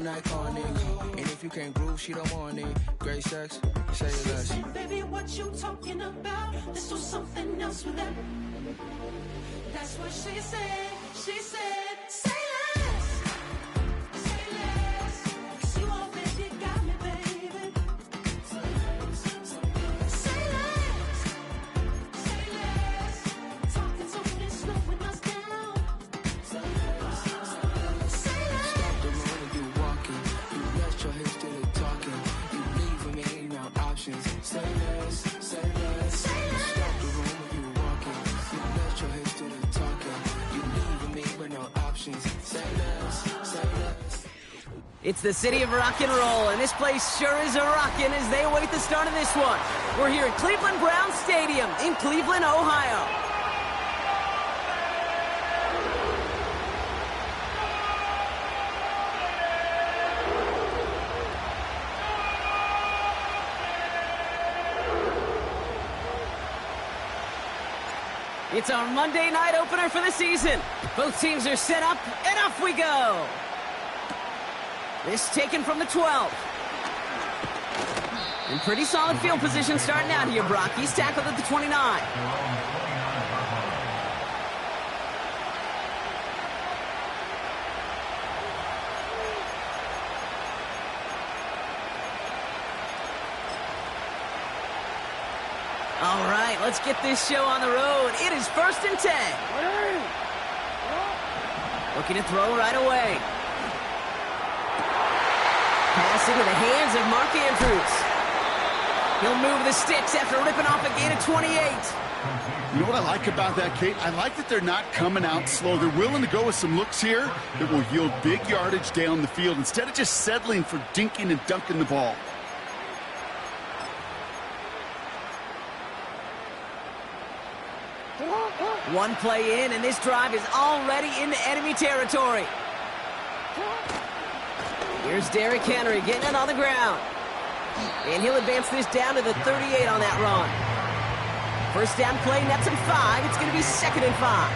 an iconic. And if you can't groove, she don't want it. Great sex, say less. Baby, what you talking about? Let's do something else with that. That's what she said. She said, say less. Say less. 'Cause you already got me, baby. Say less. Say less. Talking so fast, slowing us down. Say less. Say less. Stop the room when you walking. You let your hips do the talking. You leaving me no options. Say less, say less. Say less. Stop the room when you walking. You let your hips do the talking. You leaving me with no options. Say less, say less. It's the city of rock and roll, and this place sure is a-rockin' as they await the start of this one. We're here at Cleveland Browns Stadium in Cleveland, Ohio. It's our Monday night opener for the season. Both teams are set up, and off we go. This taken from the 12. In pretty solid field position starting out here, Brock. He's tackled at the 29. All right, let's get this show on the road. It is 1st and 10. Looking to throw right away. Pass into the hands of Mark Andrews. He'll move the sticks after ripping off a gain of 28. You know what I like about that, Kate? I like that they're not coming out slow. They're willing to go with some looks here that will yield big yardage down the field instead of just settling for dinking and dunking the ball. One play in, and this drive is already into enemy territory. Here's Derrick Henry getting it on the ground. And he'll advance this down to the 38 on that run. First down play, nets him 5. It's going to be 2nd and 5.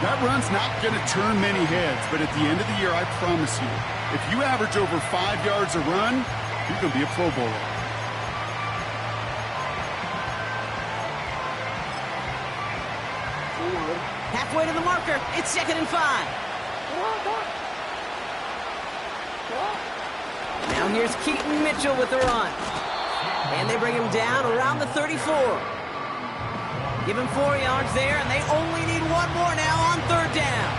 That run's not going to turn many heads, but at the end of the year, I promise you, if you average over 5 yards a run, you're going to be a Pro Bowler. Halfway to the marker. It's 2nd and 5. Now here's Keaton Mitchell with the run. And they bring him down around the 34. Give him 4 yards there, and they only need one more now on 3rd down.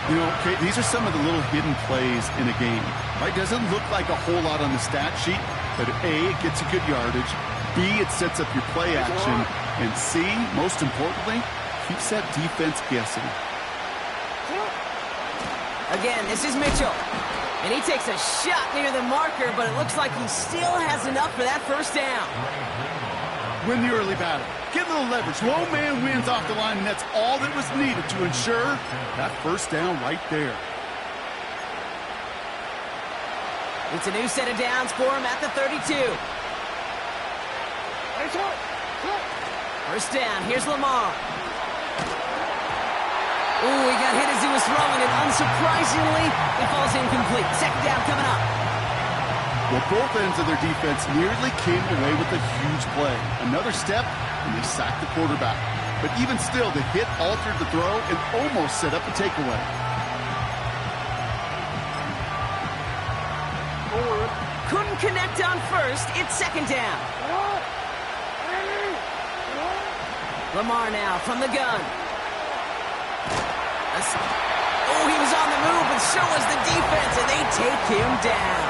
You know, Kate, these are some of the little hidden plays in a game. Right? Doesn't look like a whole lot on the stat sheet, but A, it gets you good yardage. B, it sets up your play action. And C, most importantly, keeps that defense guessing. Again, this is Mitchell. And he takes a shot near the marker, but it looks like he still has enough for that 1st down. Win the early battle. Get a little leverage. Low man wins off the line, and that's all that was needed to ensure that 1st down right there. It's a new set of downs for him at the 32. 1st down. Here's Lamar. Ooh, he got hit as he was throwing, and unsurprisingly, it falls incomplete. 2nd down coming up. Well, both ends of their defense nearly came away with a huge play. Another step, and they sacked the quarterback. But even still, the hit altered the throw and almost set up a takeaway. Couldn't connect on 1st. It's 2nd down. Lamar now from the gun. Oh, he was on the move, but so was the defense, and they take him down.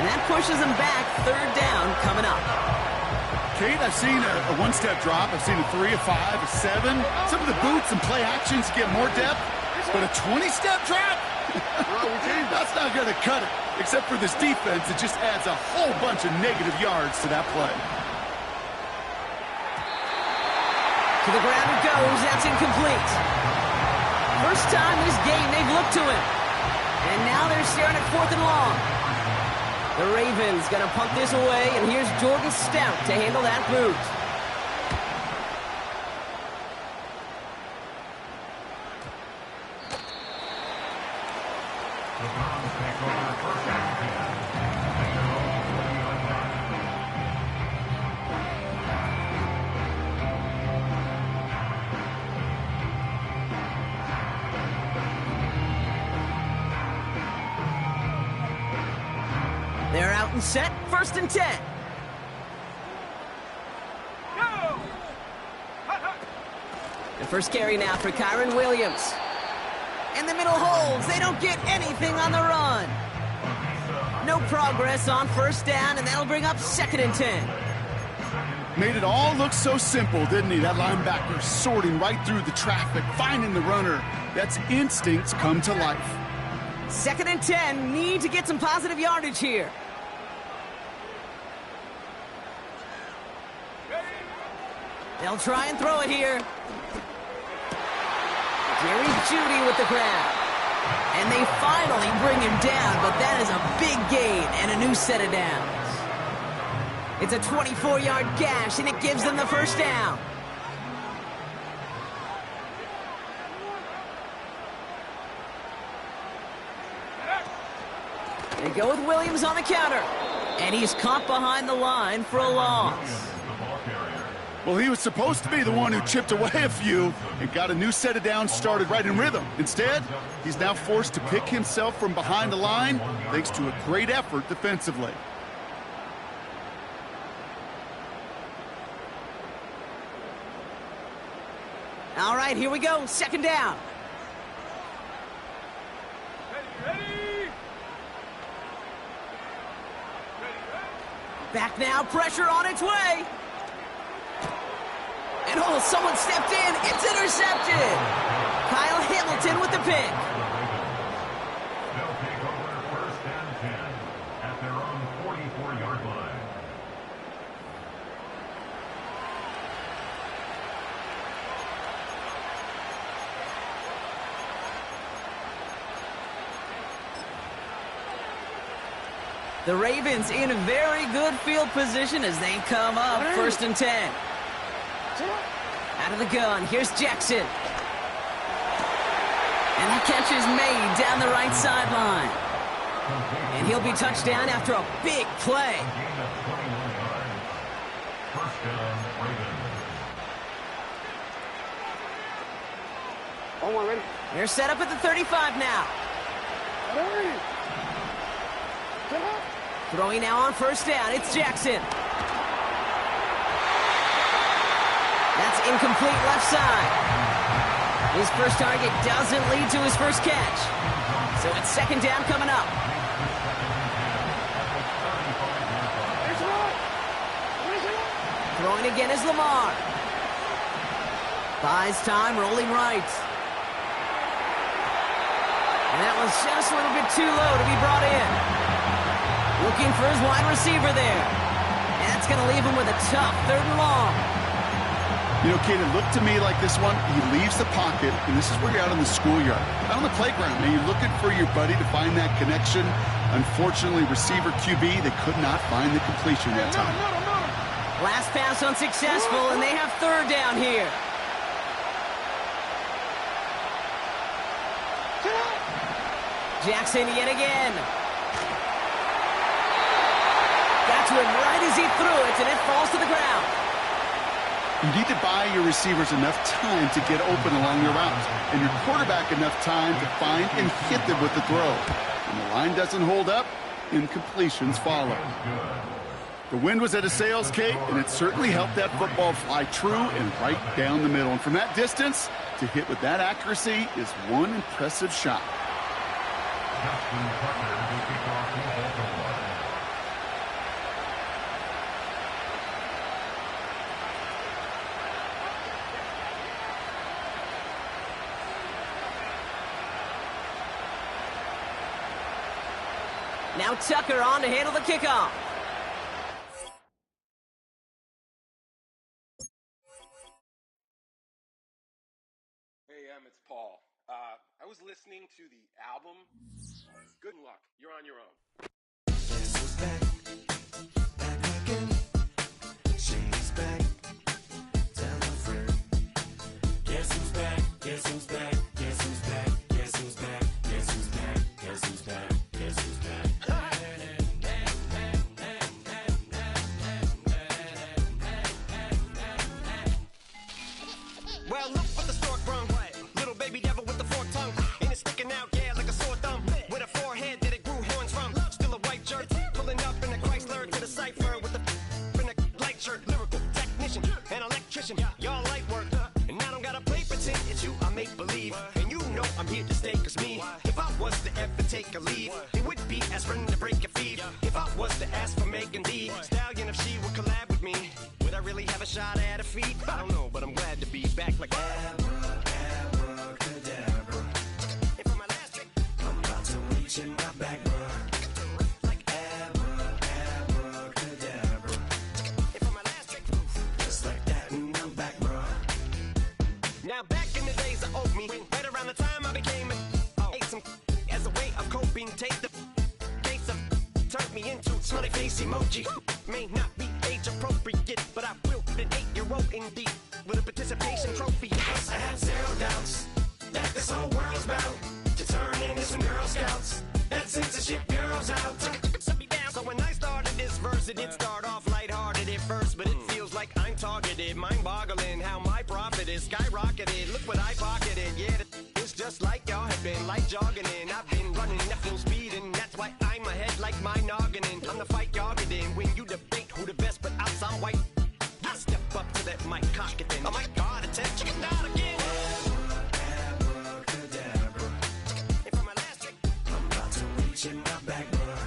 And that pushes him back. 3rd down coming up. Kate, I've seen a one-step drop. I've seen a 3, a 5, a 7. Some of the boots and play actions get more depth, but a 20-step drop? That's not going to cut it. Except for this defense, it just adds a whole bunch of negative yards to that play. To the ground it goes. That's incomplete. First time this game they've looked to him. And now they're staring at 4th and long. The Ravens going to punt this away, and here's Jordan Stout to handle that boot. They're out and set, 1st and 10. The first carry now for Kyron Williams. And the middle holds. They don't get anything on the run. No progress on 1st down, and that'll bring up 2nd and 10. Made it all look so simple, didn't he? That linebacker sorting right through the traffic, finding the runner. That's instincts come to life. 2nd and 10, need to get some positive yardage here. They'll try and throw it here. Jerry Jeudy with the grab. And they finally bring him down, but that is a big gain and a new set of downs. It's a 24-yard gash, and it gives them the 1st down. They go with Williams on the counter. And he's caught behind the line for a loss. Well, he was supposed to be the one who chipped away a few and got a new set of downs started right in rhythm. Instead, he's now forced to pick himself from behind the line thanks to a great effort defensively. All right, here we go. 2nd down. Back now, pressure on its way. And oh, someone stepped in. It's intercepted. Kyle Hamilton with the pick. They'll take over 1st and 10 at their own 44-yard line. The Ravens in very good field position as they come up 1st and 10. Out of the gun, here's Jackson. And the catch is made down the right sideline. And he'll be touched down after a big play. Gain of 21 yards. 1st down, Ravens. They're set up at the 35 now. Throwing now on 1st down, it's Jackson. That's incomplete left side. His first target doesn't lead to his first catch. So it's 2nd down coming up. Throwing again is Lamar. Buys time, rolling right. And that was just a little bit too low to be brought in. Looking for his wide receiver there. And that's going to leave him with a tough 3rd and long. You know, Kate, it looked to me like this one, he leaves the pocket, and this is where you're out in the schoolyard, out on the playground, and you're looking for your buddy to find that connection. Unfortunately, receiver QB, they could not find the completion that time. Last pass unsuccessful, and they have 3rd down here. Jackson yet again. Got to him right as he threw it, and it falls to the ground. You need to buy your receivers enough time to get open along your routes, and your quarterback enough time to find and hit them with the throw. When the line doesn't hold up, incompletions follow. The wind was at a sails, Kate, and it certainly helped that football fly true and right down the middle. And from that distance, to hit with that accuracy is one impressive shot. Now Tucker on to handle the kickoff. Hey, it's Paul. I was listening to the album. Good luck. You're on your own. Guess who's back? Back again. She's back. Tell a friend. Guess who's back? Guess who's back? Guess who's back? Guess who's back? Guess who's back? Guess who's back? take a leave. It would be aspirin to break your feet. If I was to ask for Megan Thee Stallion, if she would collab with me, would I really have a shot at a feat? I don't know, but I'm glad to be back like abracadabra. And for my last trick, I'm about to reach in my back, bruh. Like abracadabra. And for my last trick, just like that, and I'm back, bruh. Now back in the days of old me, right around the time I became ate some as a way of coping. Take the case of turned me into smiley face emoji. May not be age appropriate, but I will be an 8-year-old indeed with a participation trophy. I have zero doubts that this whole world's bound to turn into some Girl Scouts. That censorship bureau's out. So when I started this verse, it did start off lighthearted at first, but it feels like I'm targeted, mind-boggling how my profit is skyrocketed. Look what I pocketed, yeah, it's just like y'all have been, like jogging in. I've been running at full speed, and that's why I'm ahead like my noggin'. I'm the fight y'all get in when you debate who the best, but I'm some white. I step up to that mic, cock it then. Oh my God, attention, not again. Abracadabra. And for my last trick, I'm about to reach in my back, bruh.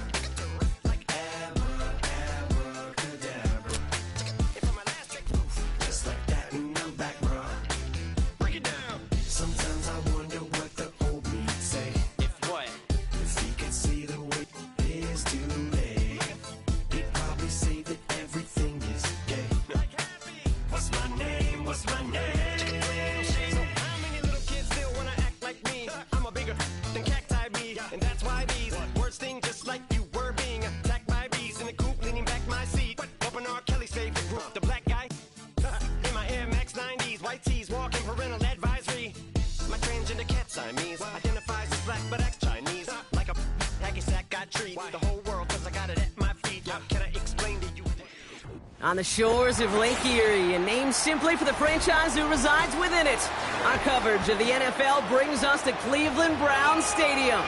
On the shores of Lake Erie, and named simply for the franchise who resides within it, our coverage of the NFL brings us to Cleveland Browns Stadium.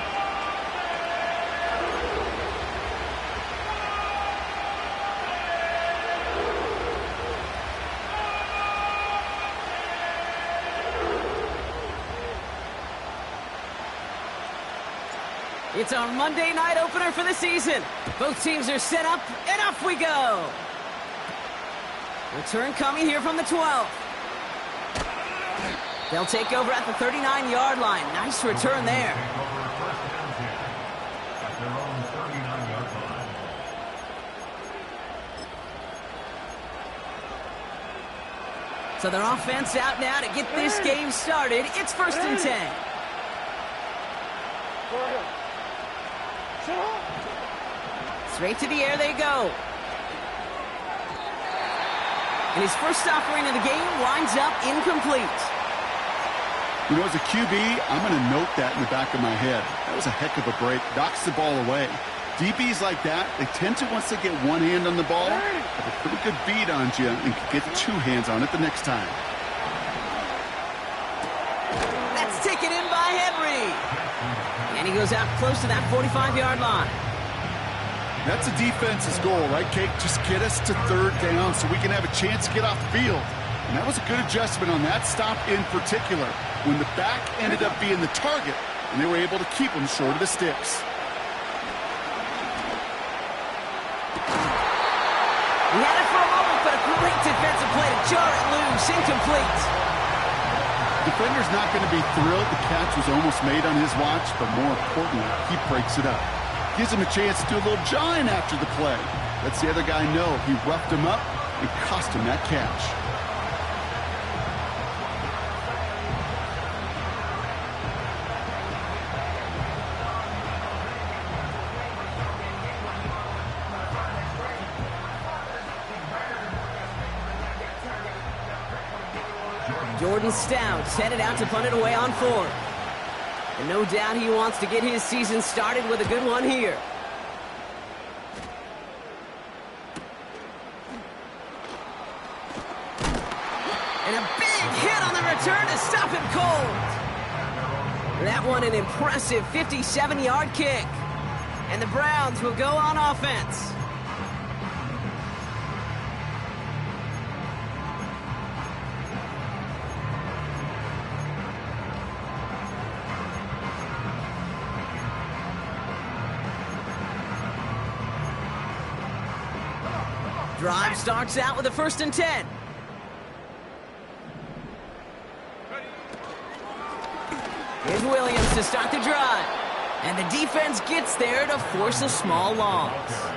It's our Monday night opener for the season. Both teams are set up, and off we go. Return coming here from the 12. They'll take over at the 39-yard line. Nice return there. So their offense out now to get this game started. It's 1st and 10. Straight to the air they go. And his first offering of the game winds up incomplete. You know, as a QB, I'm going to note that in the back of my head. That was a heck of a break. Knocks the ball away. DBs like that, they tend to, once they get one hand on the ball, have a pretty good beat on you and can get two hands on it the next time. That's taken in by Henry. And he goes out close to that 45-yard line. That's the defense's goal, right, Kate? Just get us to 3rd down so we can have a chance to get off the field. And that was a good adjustment on that stop in particular, when the back ended up being the target, and they were able to keep him short of the sticks. He had it for a moment, but a great defensive play to jar it loose, incomplete. Defender's not going to be thrilled the catch was almost made on his watch, but more importantly, he breaks it up. Gives him a chance to do a little jawing after the play. Lets the other guy know he roughed him up and cost him that catch. Jordan Stout's headed out to punt it away on 4th. And no doubt he wants to get his season started with a good one here. And a big hit on the return to stop him cold. That one an impressive 57-yard kick. And the Browns will go on offense. Drive starts out with a 1st and 10. Here's Williams to start the drive. And the defense gets there to force a small loss.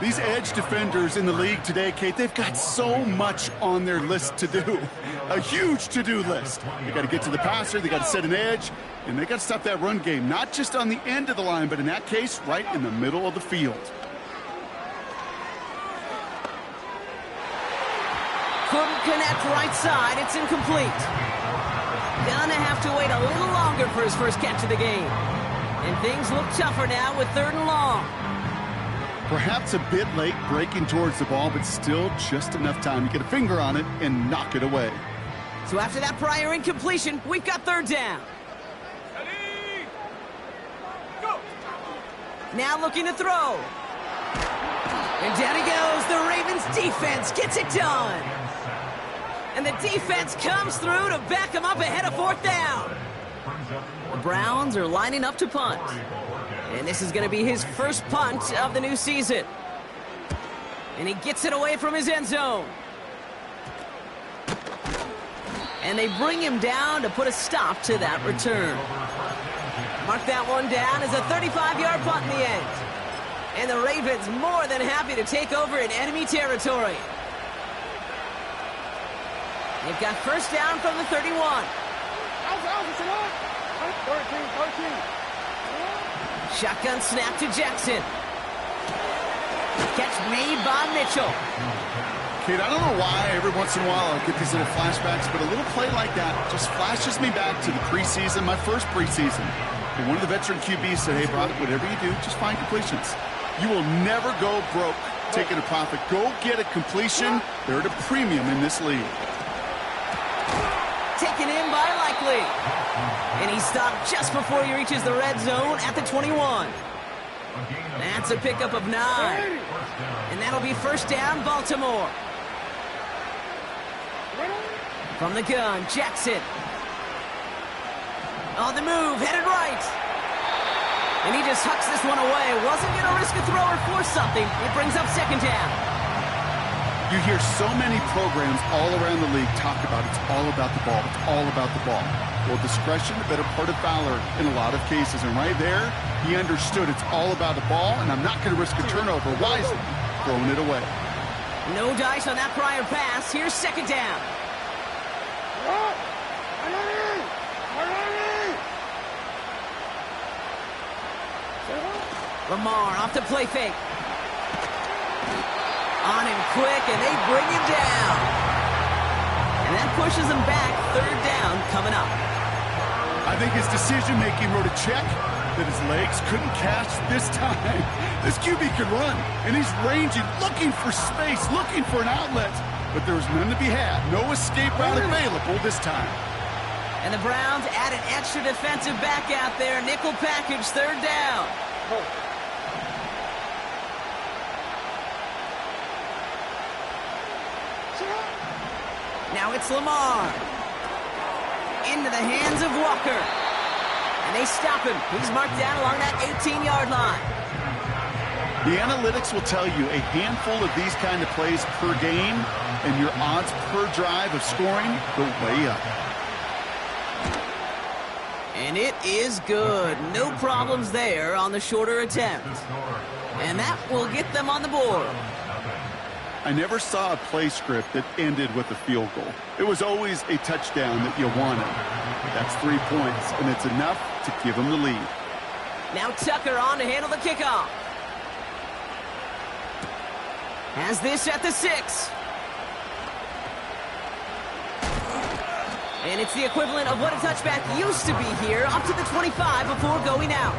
These edge defenders in the league today, Kate, they've got so much on their list to do. A huge to-do list. They got to get to the passer, they got to set an edge, and they got to stop that run game, not just on the end of the line, but in that case, right in the middle of the field. Couldn't connect right side. It's incomplete. Gonna have to wait a little longer for his first catch of the game. And things look tougher now with 3rd and long. Perhaps a bit late breaking towards the ball, but still just enough time to get a finger on it and knock it away. So after that prior incompletion, we've got 3rd down. Now looking to throw. And down he goes. The Ravens defense gets it done. And the defense comes through to back him up ahead of 4th down. The Browns are lining up to punt. And this is going to be his first punt of the new season. And he gets it away from his end zone. And they bring him down to put a stop to that return. Mark that one down as a 35-yard punt in the end. And the Ravens more than happy to take over in enemy territory. They've got 1st down from the 31. Shotgun snap to Jackson. Catch made by Mitchell. Kate, I don't know why every once in a while I'll get these little flashbacks, but a little play like that just flashes me back to the preseason, my first preseason. And one of the veteran QBs said, hey, Broderick, whatever you do, just find completions. You will never go broke taking a profit. Go get a completion. They're at a premium in this league. Taken in by Likely. And he stopped just before he reaches the red zone at the 21. That's a pickup of 9. And that'll be 1st down, Baltimore. From the gun, Jackson. On the move, headed right. And he just hucks this one away. Wasn't going to risk a throw or force something. It brings up 2nd down. You hear so many programs all around the league talk about it's all about the ball. It's all about the ball. Well, discretion, the better part of valor in a lot of cases. And right there, he understood it's all about the ball, and I'm not going to risk a turnover. Wisely throwing it away. No dice on that prior pass. Here's 2nd down. Lamar off the play fake. On him quick, and they bring him down. And that pushes him back. 3rd down coming up. I think his decision-making wrote a check that his legs couldn't catch this time. This QB can run, and he's ranging, looking for space, looking for an outlet. But there was none to be had. No escape route available this time. And the Browns add an extra defensive back out there. Nickel package, 3rd down. Now it's Lamar. Into the hands of Walker. And they stop him. He's marked down along that 18-yard line. The analytics will tell you a handful of these kind of plays per game, and your odds per drive of scoring go way up. And it is good. No problems there on the shorter attempt. And that will get them on the board. I never saw a play script that ended with a field goal. It was always a touchdown that you wanted. That's 3 points, and it's enough to give them the lead. Now Tucker on to handle the kickoff. Has this at the 6. And it's the equivalent of what a touchback used to be here, up to the 25 before going out.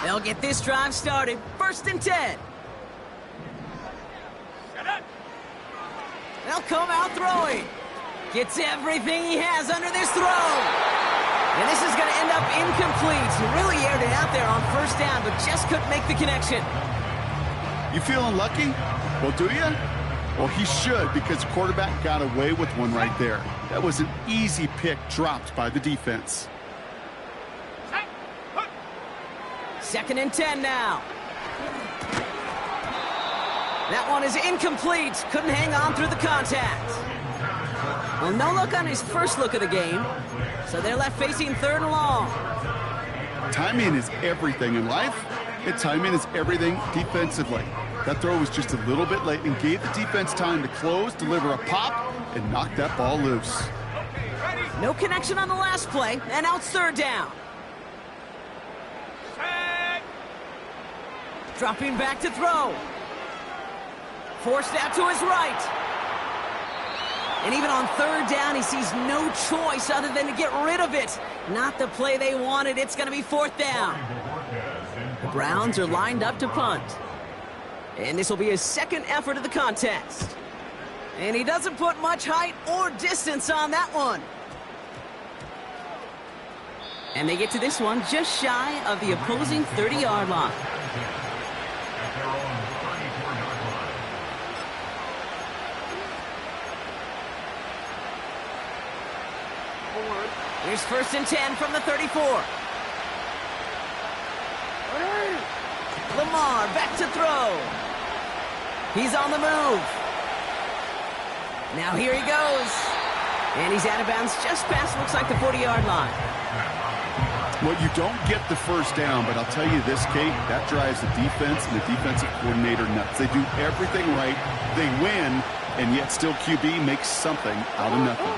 They'll get this drive started. 1st and 10. They'll come out throwing. Gets everything he has under this throw. And this is going to end up incomplete. He really aired it out there on 1st down, but just couldn't make the connection. You feeling lucky? Well, do you? Well, he should, because the quarterback got away with one right there. That was an easy pick dropped by the defense. 2nd and 10 now. That one is incomplete. Couldn't hang on through the contact. Well, no look on his first look of the game. So they're left facing 3rd and long. Timing is everything in life, and timing is everything defensively. That throw was just a little bit late and gave the defense time to close, deliver a pop, and knock that ball loose. No connection on the last play, and now it's 3rd down. Dropping back to throw. Forced out to his right. And even on 3rd down, he sees no choice other than to get rid of it. Not the play they wanted. It's going to be 4th down. The Browns are lined up to punt. And this will be his 2nd effort of the contest. And he doesn't put much height or distance on that one. And they get to this one just shy of the opposing 30-yard line. Here's 1st and 10 from the 34. Lamar back to throw. He's on the move. Now here he goes. And he's out of bounds just past, looks like, the 40-yard line. Well, you don't get the 1st down, but I'll tell you this, Kate, that drives the defense and the defensive coordinator nuts. They do everything right. They win, and yet still QB makes something out of nothing.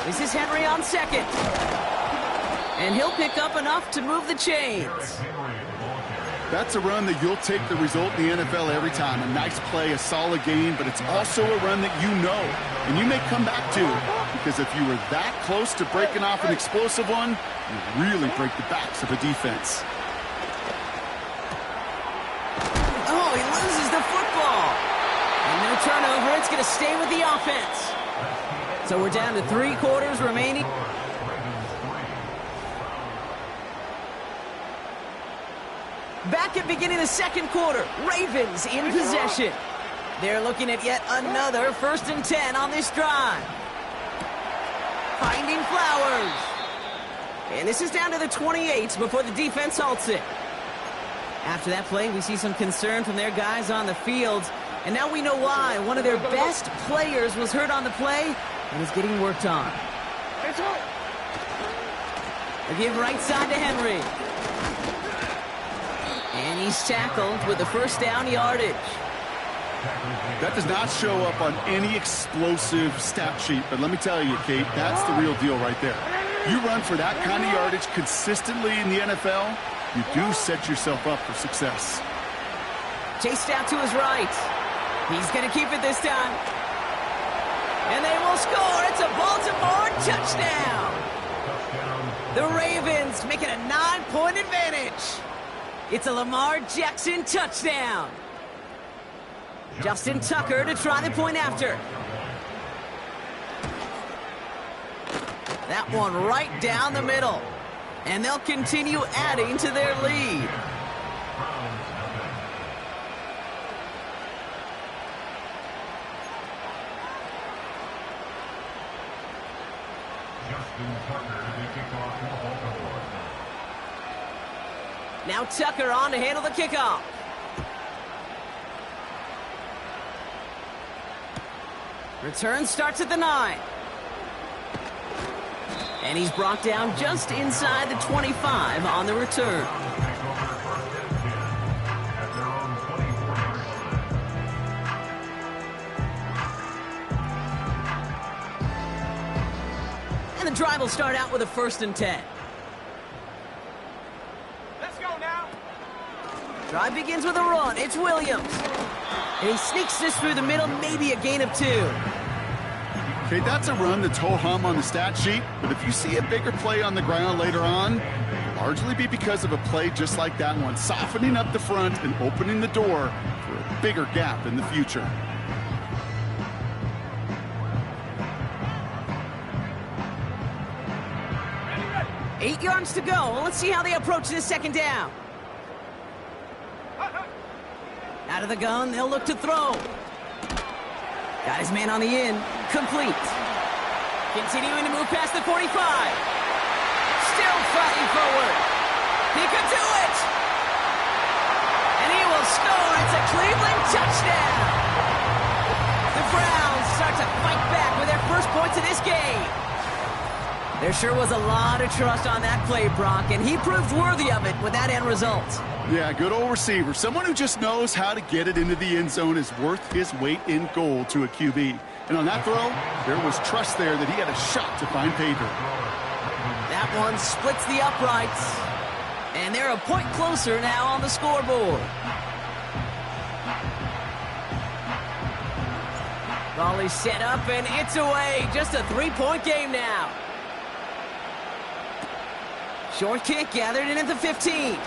This is Henry on 2nd. And he'll pick up enough to move the chains. That's a run that you'll take the result in the NFL every time. A nice play, a solid game, but it's also a run that you know and you may come back to, because if you were that close to breaking off an explosive one, you really break the backs of a defense. Oh, he loses the football. And no turnover. It's going to stay with the offense. So we're down to 3 quarters remaining. Back at beginning of the 2nd quarter, Ravens in possession. They're looking at yet another 1st and 10 on this drive. Finding Flowers. And this is down to the 28 before the defense halts it. After that play, we see some concern from their guys on the field. And now we know why. One of their best players was hurt on the play and is getting worked on. They give right side to Henry. And he's tackled with the 1st down yardage. That does not show up on any explosive stat sheet, but let me tell you, Kate, that's the real deal right there. You run for that kind of yardage consistently in the NFL, you do set yourself up for success. Chased out to his right. He's going to keep it this time. And they will score. It's a Baltimore touchdown. The Ravens making a 9-point advantage. It's a Lamar Jackson touchdown. Justin Tucker to try the point after. That one right down the middle. And they'll continue adding to their lead. Now Tucker on to handle the kickoff. Return starts at the 9. And he's brought down just inside the 25 on the return. And the drive will start out with a 1st and 10. Let's go now. Drive begins with a run. It's Williams. And he sneaks this through the middle, maybe a gain of 2. Okay, that's a run that's ho-hum on the stat sheet, but if you see a bigger play on the ground later on, it'll largely be because of a play just like that one, softening up the front and opening the door for a bigger gap in the future. 8 yards to go. Let's see how they approach this second down. Out of the gun, they'll look to throw. Got his man on the in. Complete. Continuing to move past the 45. Still fighting forward. He could do it! And he will score. It's a Cleveland touchdown. The Browns start to fight back with their first points of this game. There sure was a lot of trust on that play, Brock, and he proved worthy of it with that end result. Yeah, good old receiver. Someone who just knows how to get it into the end zone is worth his weight in gold to a QB. And on that throw, there was trust there that he had a shot to find pay dirt. That one splits the uprights. And they're a point closer now on the scoreboard. Volley set up, and it's away. Just a 3-point game now. Short kick gathered in at the 15.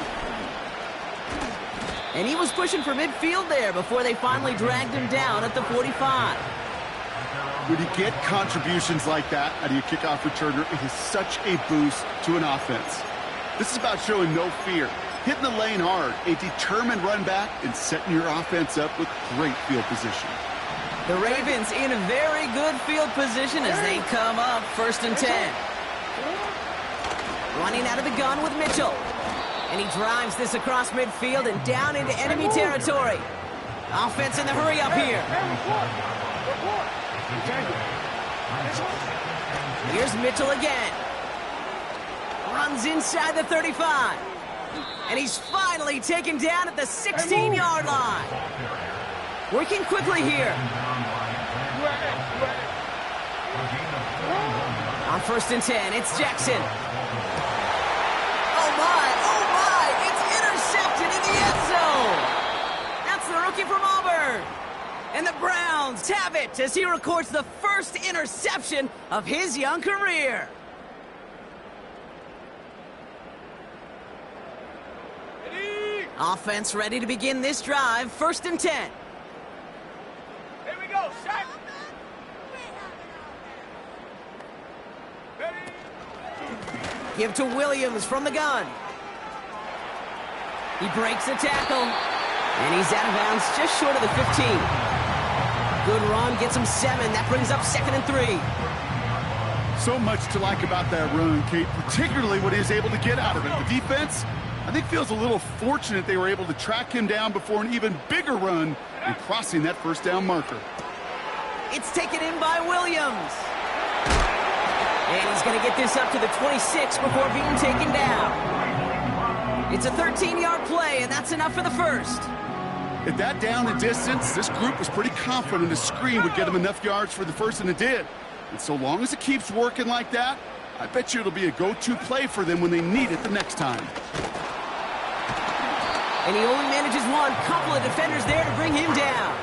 And he was pushing for midfield there before they finally dragged him down at the 45. When you get contributions like that out of your kickoff returner, it is such a boost to an offense. This is about showing no fear, hitting the lane hard, a determined run back, and setting your offense up with great field position. The Ravens in a very good field position as they come up 1st and 10. Running out of the gun with Mitchell. And he drives this across midfield and down into enemy territory. Offense in the hurry up here. Here's Mitchell again. Runs inside the 35. And he's finally taken down at the 16-yard line. Working quickly here. On 1st and 10, it's Jackson. Oh my, it's intercepted in the end zone. That's the rookie from Auburn. And the Browns have it as he records the first interception of his young career. Offense ready to begin this drive, 1st and 10. Here we go, Shaq. Give to Williams from the gun. He breaks the tackle. And he's out of bounds just short of the 15. Good run, gets him 7. That brings up 2nd and 3. So much to like about that run, Kate, particularly what he was able to get out of it. The defense, I think, feels a little fortunate they were able to track him down before an even bigger run and crossing that 1st down marker. It's taken in by Williams. And he's going to get this up to the 26 before being taken down. It's a 13-yard play, and that's enough for the first. At that down and distance, this group was pretty confident a screen would get them enough yards for the first, and it did. And so long as it keeps working like that, I bet you it'll be a go-to play for them when they need it the next time. And he only manages one. Couple of defenders there to bring him down.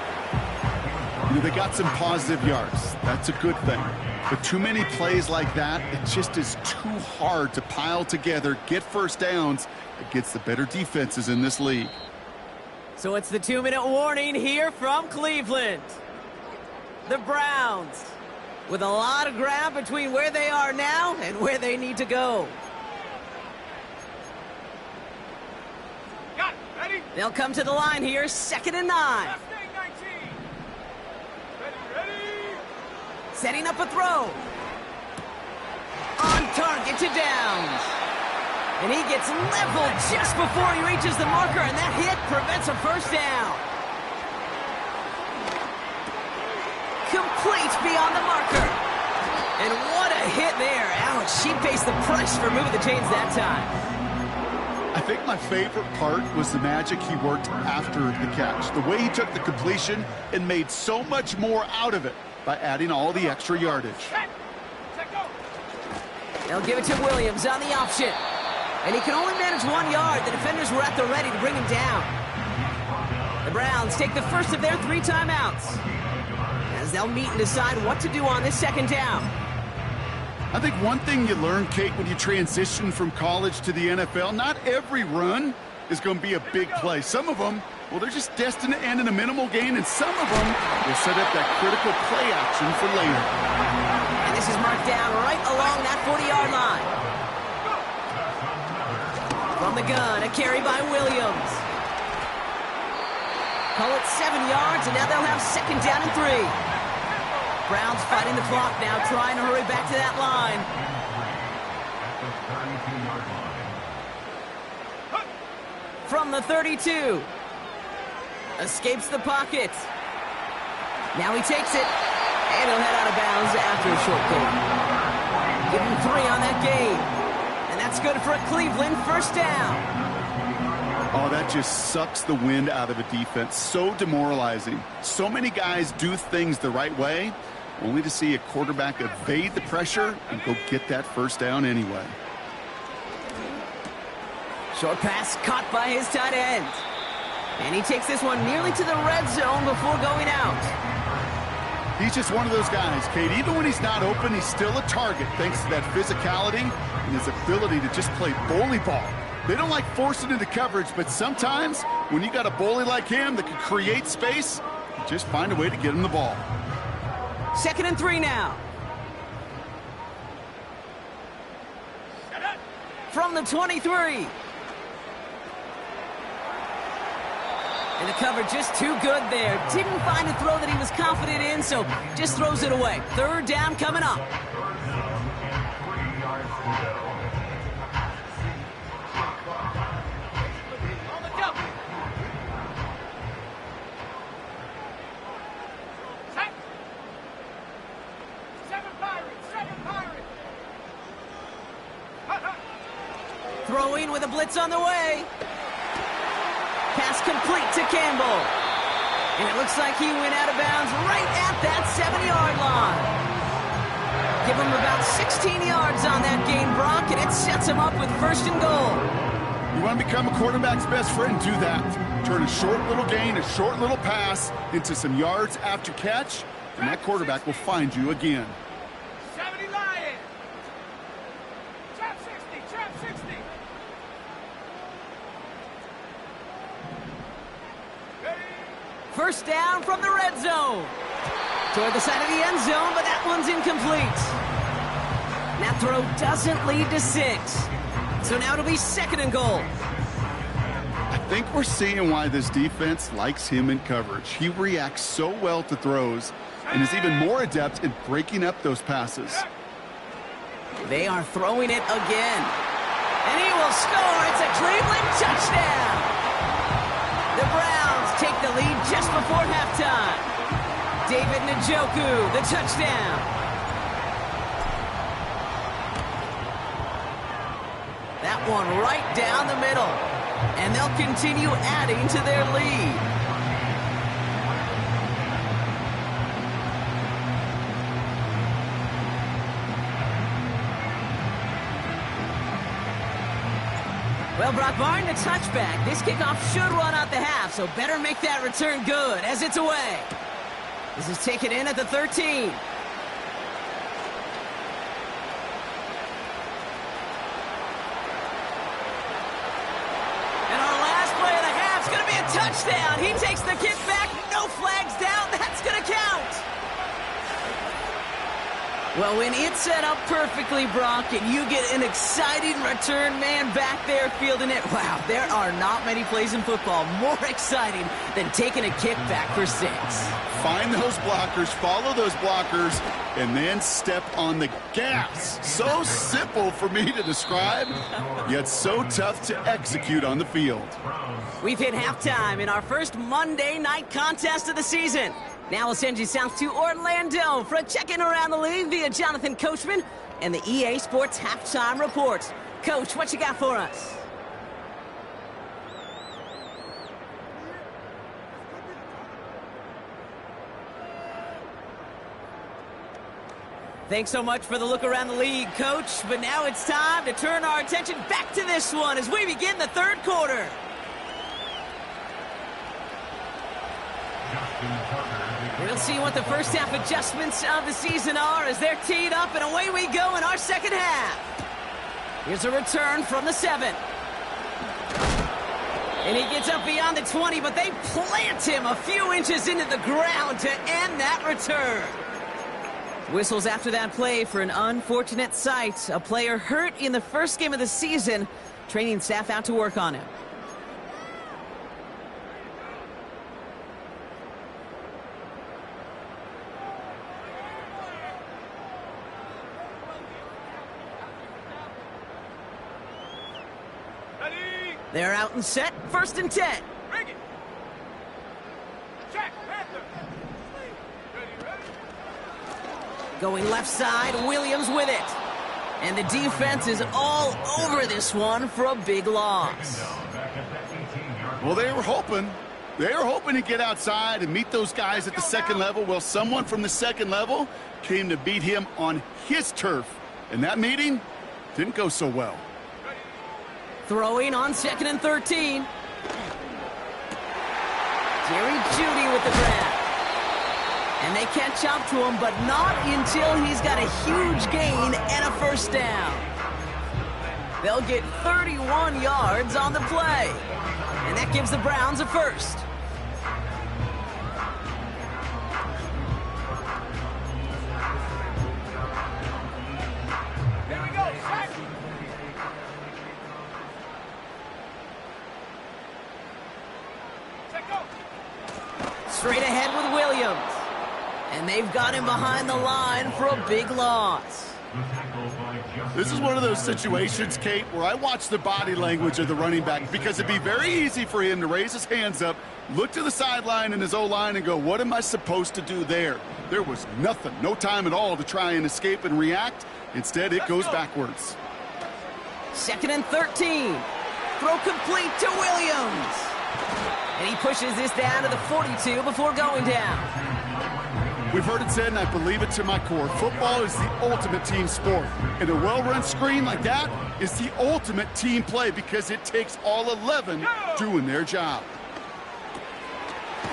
You know, they got some positive yards. That's a good thing. But too many plays like that, it just is too hard to pile together, get 1st downs against the better defenses in this league. So it's the 2-minute warning here from Cleveland. The Browns with a lot of ground between where they are now and where they need to go. Got it. Ready? They'll come to the line here, 2nd and 9. Left thing, 19. Ready. Setting up a throw. On target to Downs. And he gets leveled just before he reaches the marker, and that hit prevents a 1st down. Complete beyond the marker. And what a hit there. Ouch, she pays the price for moving the chains that time. I think my favorite part was the magic he worked after the catch. The way he took the completion and made so much more out of it by adding all the extra yardage. Check go. They'll give it to Williams on the option. And he can only manage 1 yard. The defenders were at the ready to bring him down. The Browns take the first of their 3 timeouts as they'll meet and decide what to do on this 2nd down. I think one thing you learn, Kate, when you transition from college to the NFL, not every run is going to be a big play. Some of them, well, they're just destined to end in a minimal gain, and some of them will set up that critical play action for later. And this is marked down right along that 40-yard line. from the gun. A carry by Williams. Call it 7 yards, and now they'll have second down and 3. Browns fighting the clock now, trying to hurry back to that line. From the 32. Escapes the pocket. Now he takes it. And he'll head out of bounds after a short gain. Give him 3 on that game. And that's good for a Cleveland first down. Oh, that just sucks the wind out of a defense. So demoralizing. So many guys do things the right way, only to see a quarterback evade the pressure and go get that first down anyway. Short pass caught by his tight end. And he takes this one nearly to the red zone before going out. He's just one of those guys, Kate. Even when he's not open, he's still a target thanks to that physicality and his ability to just play bully ball. They don't like forcing into coverage, but sometimes when you got a bully like him that can create space, you just find a way to get him the ball. Second and 3 now. From the 23. And the cover just too good there. Didn't find a throw that he was confident in, so just throws it away. Third down coming up. Throwing with a blitz on the way. Pass complete to Campbell. And it looks like he went out of bounds right at that 7-yard line. Give him about 16 yards on that gain, Brock, and it sets him up with first and goal. You want to become a quarterback's best friend? Do that. Turn a short little gain, a short little pass into some yards after catch, and that quarterback will find you again. 70 Lions! Trap 60, trap 60! First down from the red zone. Toward the side of the end zone, but that one's incomplete. That throw doesn't lead to 6. So now it'll be second and goal. I think we're seeing why this defense likes him in coverage. He reacts so well to throws and is even more adept in breaking up those passes. They are throwing it again. And he will score. It's a Cleveland touchdown. The Browns take the lead just before halftime. David Njoku, the touchdown. That one right down the middle. And they'll continue adding to their lead. Well, Brock, barring the touchback, this kickoff should run out the half, so better make that return good as it's away. This is taken in at the 13. And our last play of the half is going to be a touchdown. He takes the kick back, no flags down. That's going to count. Well, when it's set up perfectly, Brock, and you get an exciting return man back there fielding it, wow, there are not many plays in football more exciting than taking a kick back for 6. Find those blockers, follow those blockers, and then step on the gas. So simple for me to describe, yet so tough to execute on the field. We've hit halftime in our first Monday night contest of the season. Now we'll send you south to Orlando for a check-in around the league via Jonathan Coachman and the EA Sports Halftime Report. Coach, what you got for us? Thanks so much for the look around the league, Coach. But now it's time to turn our attention back to this one as we begin the third quarter. We'll see what the first half adjustments of the season are as they're teed up, and away we go in our second half. Here's a return from the 7. And he gets up beyond the 20, but they plant him a few inches into the ground to end that return. Whistles after that play for an unfortunate sight. A player hurt in the first game of the season. Training staff out to work on him. They're out and set. 1st and 10. Going left side, Williams with it. And the defense is all over this one for a big loss. Well, they were hoping to get outside and meet those guys at the second level. Well, someone from the second level came to beat him on his turf. And that meeting didn't go so well. Throwing on 2nd and 13. Jerry Jeudy with the grab. And they catch up to him, but not until he's got a huge gain and a 1st down. They'll get 31 yards on the play. And that gives the Browns a 1st. Straight ahead with Williams. And they've got him behind the line for a big loss. This is one of those situations, Kate, where I watch the body language of the running back, because it'd be very easy for him to raise his hands up, look to the sideline in his O-line and go, what am I supposed to do there? There was nothing, no time at all to try and escape and react. Instead, it goes backwards. 2nd and 13. Throw complete to Williams. And he pushes this down to the 42 before going down. We've heard it said, and I believe it to my core, football is the ultimate team sport. And a well-run screen like that is the ultimate team play, because it takes all 11 doing their job.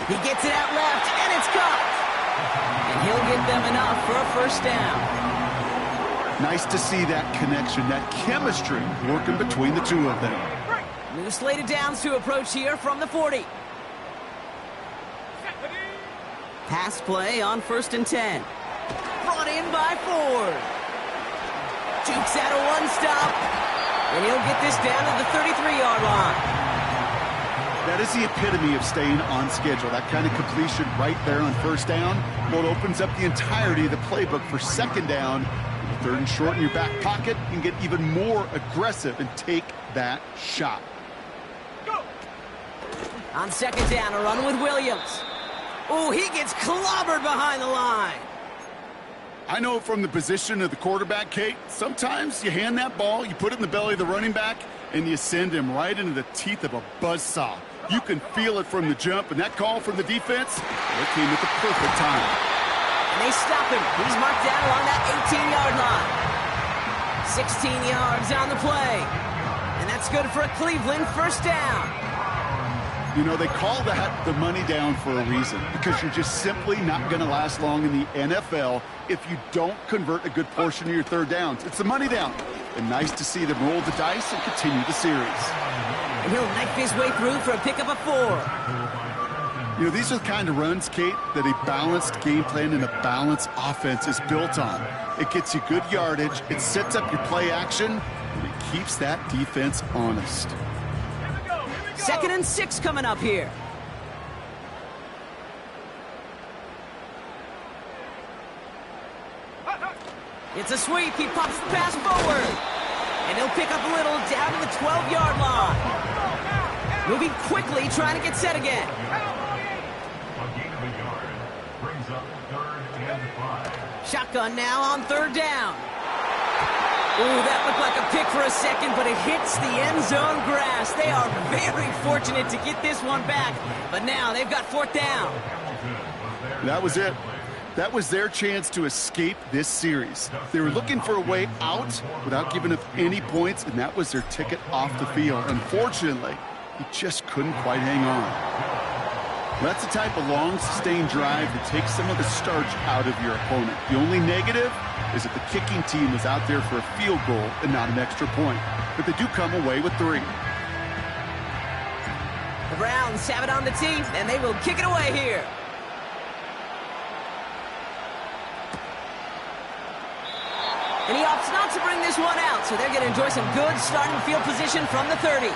He gets it out left, and it's caught. And he'll get them enough for a 1st down. Nice to see that connection, that chemistry working between the two of them. New slated downs to approach here from the 40. Pass play on 1st and 10. Brought in by Ford. Jukes out a one-stop. And he'll get this down to the 33-yard line. That is the epitome of staying on schedule. That kind of completion right there on 1st down. Well, it opens up the entirety of the playbook for 2nd down. 3rd and short in your back pocket. You can get even more aggressive and take that shot. On 2nd down, a run with Williams. Oh, he gets clobbered behind the line. I know from the position of the quarterback, Kate, sometimes you hand that ball, you put it in the belly of the running back, and you send him right into the teeth of a buzzsaw. You can feel it from the jump, and that call from the defense, it came at the perfect time. And they stop him. He's marked down along that 18-yard line. 16 yards on the play. And that's good for a Cleveland 1st down. You know, they call that the money down for a reason, because you're just simply not going to last long in the NFL if you don't convert a good portion of your 3rd downs. It's the money down. And nice to see them roll the dice and continue the series. And he'll knife his way through for a pickup of 4. You know, these are the kind of runs, Kate, that a balanced game plan and a balanced offense is built on. It gets you good yardage, it sets up your play action, and it keeps that defense honest. 2nd and 6 coming up here. It's a sweep. He pops the pass forward. And he'll pick up a little down to the 12-yard line. Moving quickly, trying to get set again. A gain of a yard brings up 3rd and 5. Shotgun now on 3rd down. Ooh, that looked like a pick for a second, but it hits the end zone grass. They are very fortunate to get this one back, but now they've got 4th down. That was it. That was their chance to escape this series. They were looking for a way out without giving up any points, and that was their ticket off the field. Unfortunately, he just couldn't quite hang on. That's the type of long, sustained drive that takes some of the starch out of your opponent. The only negative is that the kicking team was out there for a field goal and not an extra point. But they do come away with 3. The Browns have it on the tee, and they will kick it away here. And he opts not to bring this one out, so they're going to enjoy some good starting field position from the 30.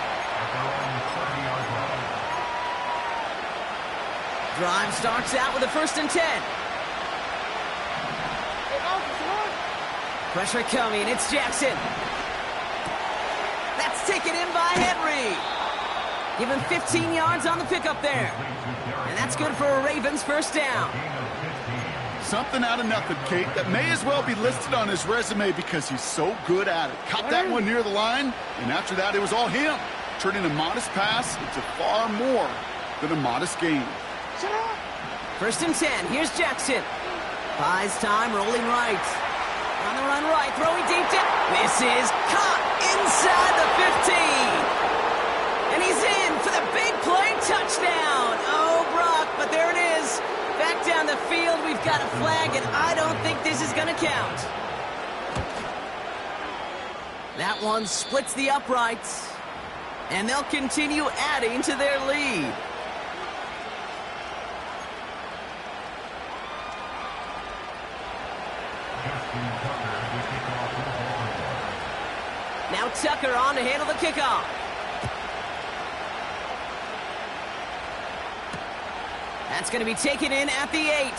Drive starts out with a 1st and 10. Pressure coming, it's Jackson. That's taken in by Henry. Give him 15 yards on the pickup there. And that's good for a Ravens 1st down. Something out of nothing, Kate, that may as well be listed on his resume because he's so good at it. Caught that one near the line, and after that it was all him, turning a modest pass into far more than a modest gain. 1st and 10, here's Jackson. Buys time, rolling right. On the run right, throwing deep down. This is caught inside the 15. And he's in for the big play touchdown. Oh, Brock, but there it is. Back down the field, we've got a flag, and I don't think this is going to count. That one splits the uprights, and they'll continue adding to their lead. Now Tucker on to handle the kickoff. That's going to be taken in at the 8.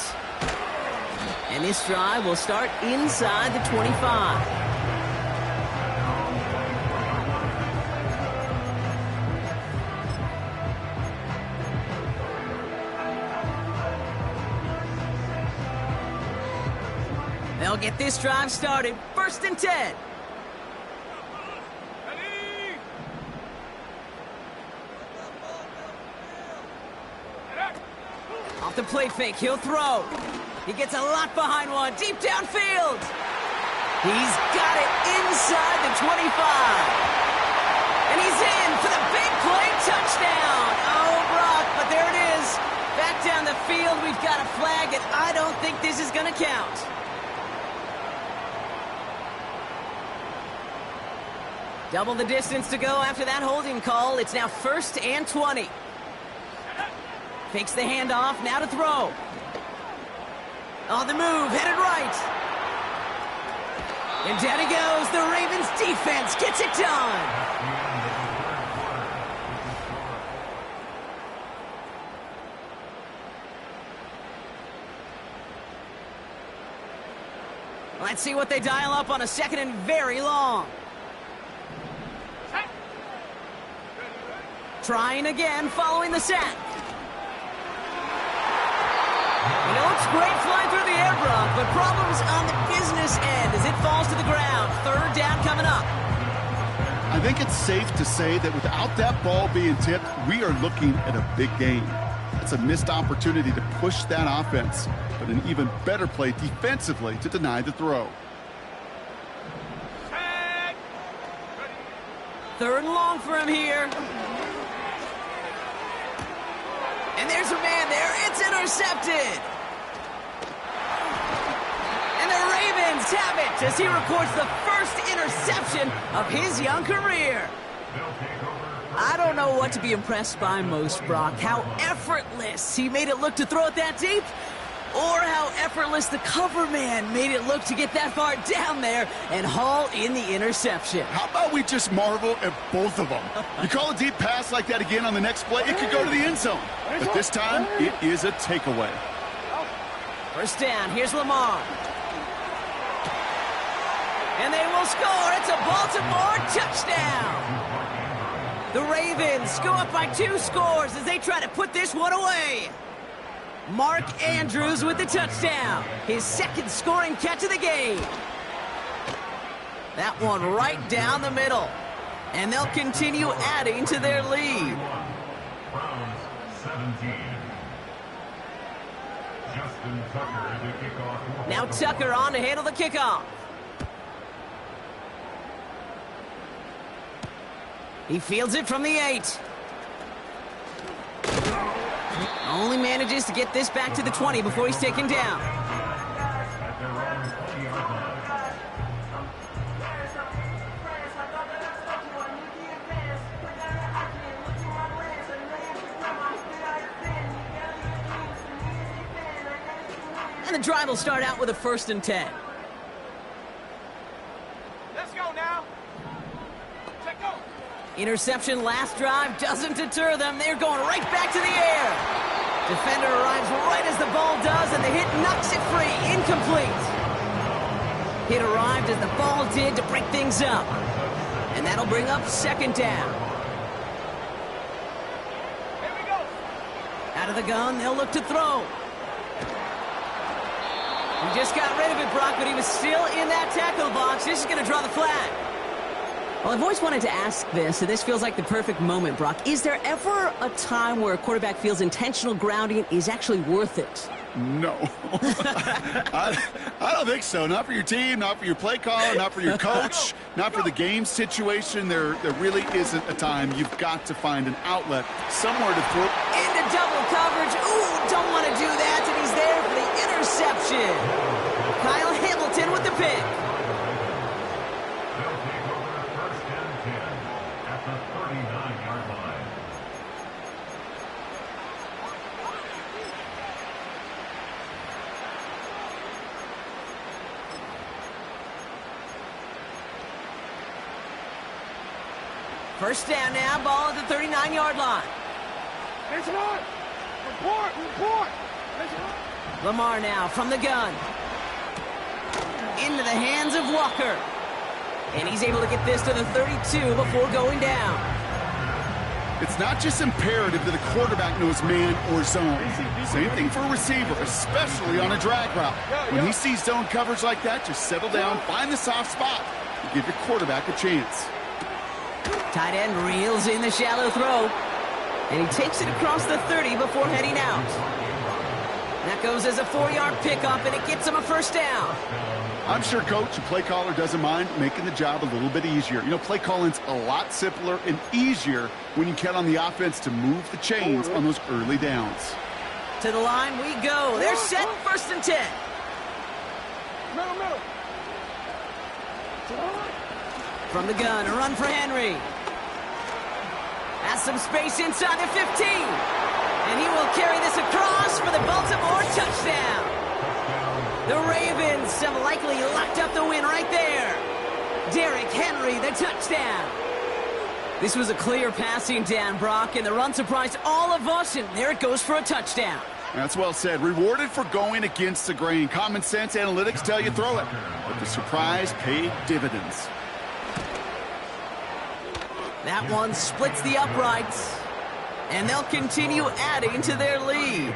And this drive will start inside the 25. They'll get this drive started. 1st and 10. Off the play fake, he'll throw. He gets a lot behind one, deep downfield. He's got it inside the 25. And he's in for the big play touchdown. Oh, Brock, but there it is. Back down the field, we've got a flag, and I don't think this is going to count. Double the distance to go after that holding call. It's now 1st and 20. Fakes the handoff, now to throw. On the move, headed right. And down he goes. The Ravens defense gets it done. Let's see what they dial up on a 2nd and very long. Trying again, following the sack. You know, it's great flying through the air, Brock, but problems on the business end as it falls to the ground. 3rd down coming up. I think it's safe to say that without that ball being tipped, we are looking at a big game. It's a missed opportunity to push that offense, but an even better play defensively to deny the throw. 3rd and long for him here. And there's a man there. It's intercepted. And the Ravens have it as he records the 1st interception of his young career. I don't know what to be impressed by most, Brock. How effortless he made it look to throw it that deep, or how effortless the cover man made it look to get that far down there and haul in the interception. How about we just marvel at both of them? You call a deep pass like that again on the next play, it could go to the end zone. But this time, it is a takeaway. 1st down, here's Lamar. And they will score. It's a Baltimore touchdown. The Ravens go up by 2 scores as they try to put this one away. Mark Andrews with the touchdown. His 2nd scoring catch of the game. That one right down the middle. And they'll continue adding to their lead. Browns 17. Justin Tucker to kick off. Now Tucker on to handle the kickoff. He fields it from the 8. Only manages to get this back to the 20 before he's taken down. At their own 20-yard line. And the drive will start out with a 1st and 10. Let's go now. Check go. Interception last drive doesn't deter them. They're going right back to the air. Defender arrives right as the ball does, and the hit knocks it free. Incomplete. Hit arrived as the ball did to break things up. And that'll bring up second down. Here we go. Out of the gun, they'll look to throw. He just got rid of it, Brock, but he was still in that tackle box. This is going to draw the flag. Well, I've always wanted to ask this, and this feels like the perfect moment, Brock. Is there ever a time where a quarterback feels intentional grounding is actually worth it? No. I don't think so. Not for your team, not for your play caller, not for your coach, not for the game situation. There really isn't a time. You've got to find an outlet, somewhere to throw. Into double coverage. Ooh, don't want to do that, and he's there for the interception. Kyle Hamilton with the pick. They'll take over first and 10 at the 39-yard line. First down now, ball at the 39-yard line. Listen on. Report. Listen on. Lamar now from the gun. Into the hands of Walker. And he's able to get this to the 32 before going down. It's not just imperative that a quarterback knows man or zone. Same thing for a receiver, especially on a drag route. When he sees zone coverage like that, just settle down, find the soft spot, and give your quarterback a chance. Tight end reels in the shallow throw. And he takes it across the 30 before heading out. That goes as a 4-yard pickup, and it gets him a first down. I'm sure coach and play caller doesn't mind making the job a little bit easier. You know, play calling's a lot simpler and easier when you count on the offense to move the chains on those early downs. To the line we go. They're set, first and 10. Middle. From the gun, a run for Henry. Has some space inside the 15. And he will carry this across for the Baltimore touchdown. The Ravens have likely locked up the win right there. Derrick Henry, the touchdown. This was a clear passing down, Brock, and the run surprised all of us, and there it goes for a touchdown. That's well said. Rewarded for going against the grain. Common sense analytics tell you throw it, but the surprise paid dividends. That one splits the uprights, and they'll continue adding to their lead.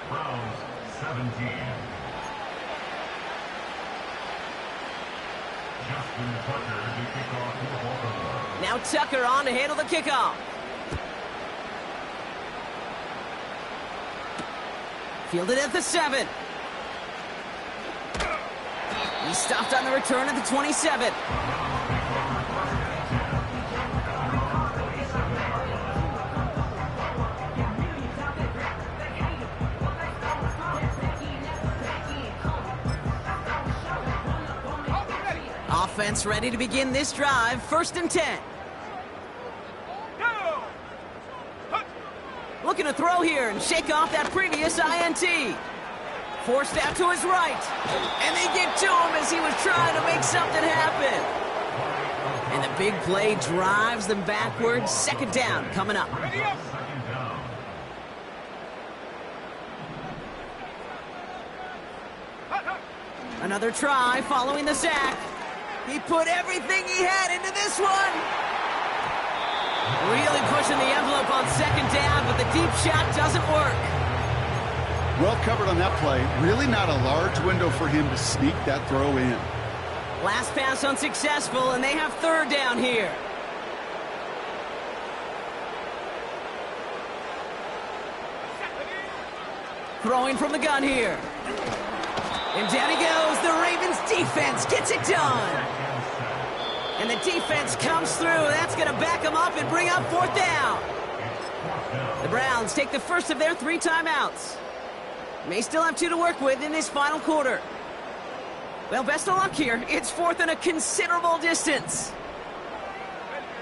Browns 17. Justin Tucker to kick off for Baltimore. Now Tucker on to handle the kickoff. Fielded at the 7. He stopped on the return at the 27. Offense ready to begin this drive. First and 10. Looking to throw here and shake off that previous INT. Forced out to his right. And they get to him as he was trying to make something happen. And the big play drives them backwards. Second down coming up. Another try following the sack. He put everything he had into this one. Really pushing the envelope on second down, but the deep shot doesn't work. Well covered on that play. Really not a large window for him to sneak that throw in. Last pass unsuccessful, and they have third down here. Throwing from the gun here. And down he goes. The Ravens defense gets it done. And the defense comes through. That's going to back them up and bring up fourth down. The Browns take the first of their 3 timeouts. May still have 2 to work with in this final quarter. Well, best of luck here. It's fourth and a considerable distance.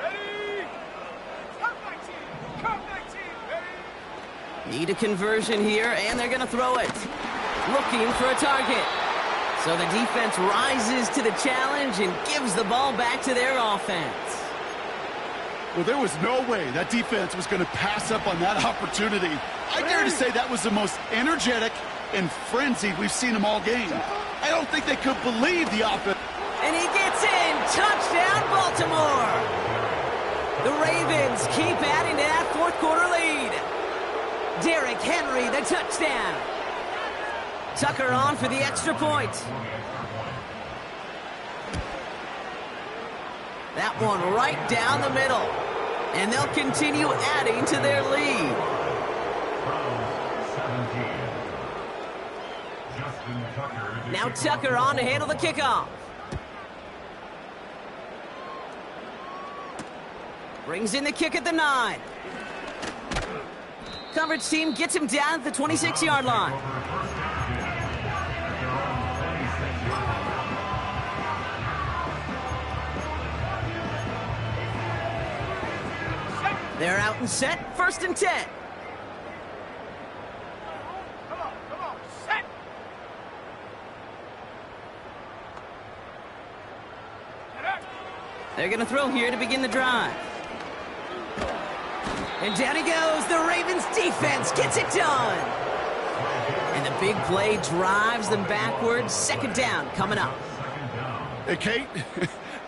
Ready. Come 19. Ready. Need a conversion here, and they're going to throw it. Looking for a target. So the defense rises to the challenge and gives the ball back to their offense. Well, there was no way that defense was going to pass up on that opportunity. I dare to say that was the most energetic and frenzied we've seen them all game. I don't think they could believe the offense. And he gets in. Touchdown, Baltimore. The Ravens keep adding to that fourth quarter lead. Derrick Henry, the touchdown. Tucker on for the extra point. That one right down the middle. And they'll continue adding to their lead. Now Tucker on to handle the kickoff. Brings in the kick at the 9. Coverage team gets him down at the 26-yard line. They're out and set. 1st and 10. Come on, set. They're going to throw here to begin the drive. And down he goes. The Ravens defense gets it done. And the big play drives them backwards. 2nd down coming up. Hey, Kate,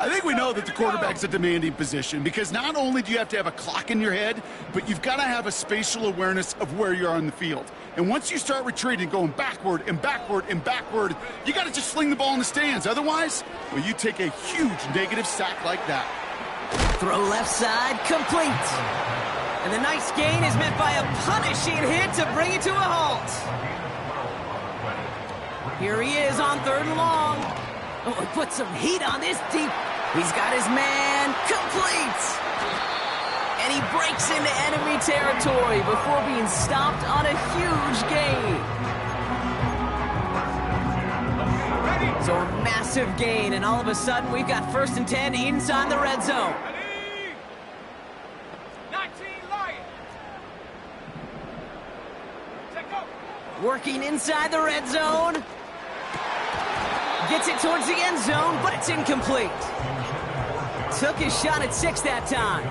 I think we know that the quarterback's a demanding position because not only do you have to have a clock in your head, but you've got to have a spatial awareness of where you are on the field. And once you start retreating, going backward and backward and backward, you got to just sling the ball in the stands. Otherwise, well, you take a huge negative sack like that. Throw left side, complete. And the nice gain is met by a punishing hit to bring it to a halt. Here he is on 3rd and long. Oh, he put some heat on this deep. He's got his man complete. And he breaks into enemy territory before being stopped on a huge gain. So a massive gain, and all of a sudden we've got 1st and 10 inside the red zone. 19 Lions. Take up. Working inside the red zone. Gets it towards the end zone, but it's incomplete. Took his shot at 6 that time.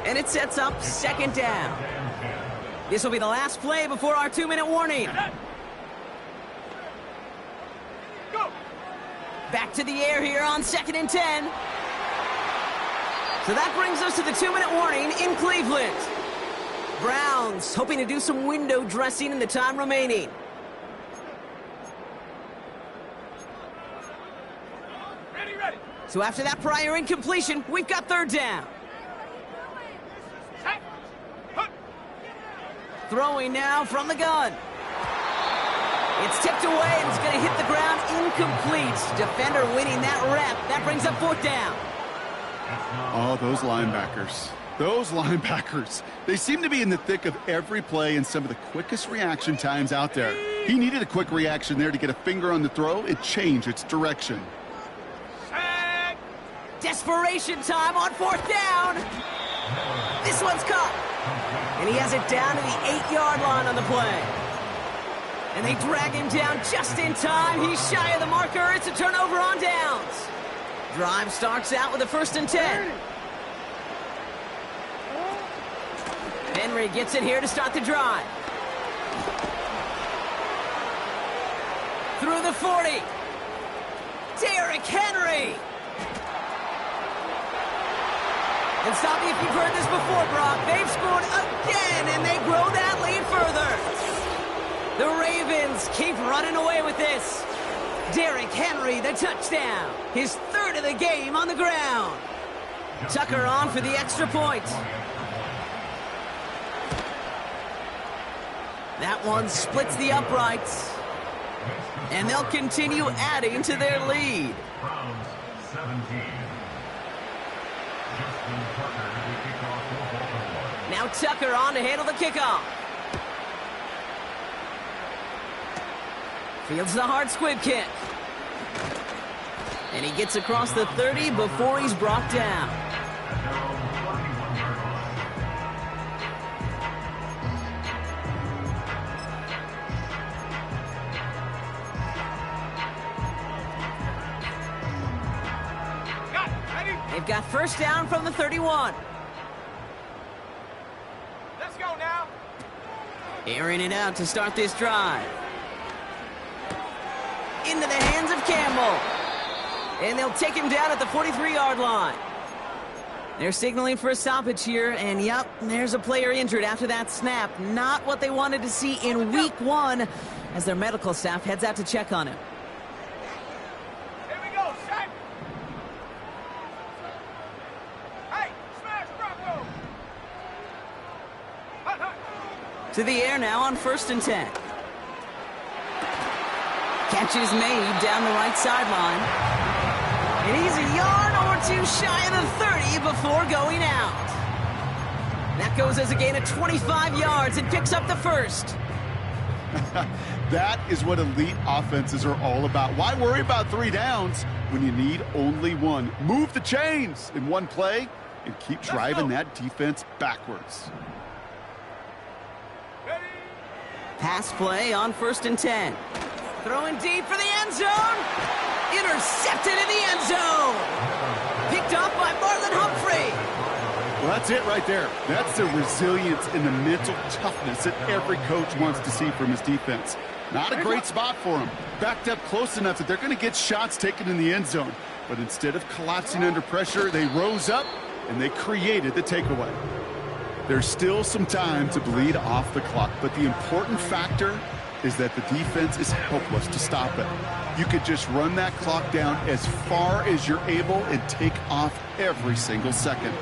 And it sets up 2nd down. This will be the last play before our 2-minute warning. Go. Back to the air here on 2nd and 10. So that brings us to the 2-minute warning in Cleveland. Browns hoping to do some window dressing in the time remaining. Ready. So after that prior incompletion, we've got 3rd down. Set. Put. Throwing now from the gun. It's tipped away and it's going to hit the ground incomplete. Defender winning that rep. That brings up 4th down. Oh, those linebackers. Those linebackers. They seem to be in the thick of every play and some of the quickest reaction times out there. He needed a quick reaction there to get a finger on the throw. It changed its direction. Set. Desperation time on 4th down. This one's caught. And he has it down to the 8-yard line on the play. And they drag him down just in time. He's shy of the marker. It's a turnover on downs. Drive starts out with a 1st and 10. Henry gets it here to start the drive. Through the 40. Derrick Henry. And stop me if you've heard this before, Brock. They've scored again, and they grow that lead further. The Ravens keep running away with this. Derrick Henry, the touchdown. His 3rd of the game on the ground. Tucker on for the extra point. That one splits the uprights. And they'll continue adding to their lead. Browns 17. Justin Tucker to kick off for Baltimore. Now Tucker on to handle the kickoff. Fields the hard squib kick. And he gets across the 30 before he's brought down. They've got first down from the 31. Let's go now. Airing it out to start this drive. Into the hands of Campbell. And they'll take him down at the 43-yard line. They're signaling for a stoppage here, and yep, there's a player injured after that snap. Not what they wanted to see in week 1 as their medical staff heads out to check on him. Here we go, Shaq. Hey, smash Bronco. Hut, hut. To the air now on 1st and 10. Catch is made down the right sideline. And he's a yard or two shy of the 30 before going out. That goes as a gain of 25 yards and picks up the first. That is what elite offenses are all about. Why worry about 3 downs when you need only 1? Move the chains in one play and keep driving that defense backwards. Pass play on 1st and 10. Throwing deep for the end zone. Intercepted in the end zone. Picked off by Marlon Humphrey. Well, that's it right there. That's the resilience and the mental toughness that every coach wants to see from his defense. Not a great spot for him. Backed up close enough that they're going to get shots taken in the end zone. But instead of collapsing under pressure, they rose up and they created the takeaway. There's still some time to bleed off the clock, but the important factor is that the defense is helpless to stop it. You could just run that clock down as far as you're able and take off every single second.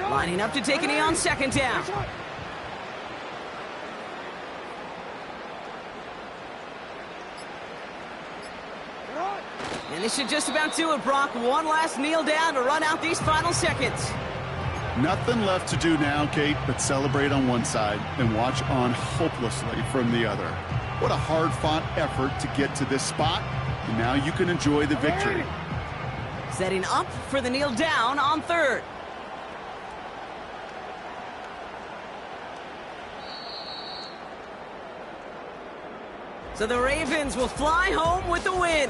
Lining up to take a knee on 2nd down. And they should just about do it, Brock. One last kneel down to run out these final seconds. Nothing left to do now, Kate, but celebrate on one side and watch on hopelessly from the other. What a hard-fought effort to get to this spot, and now you can enjoy the victory. Setting up for the kneel down on 3rd. So the Ravens will fly home with the win.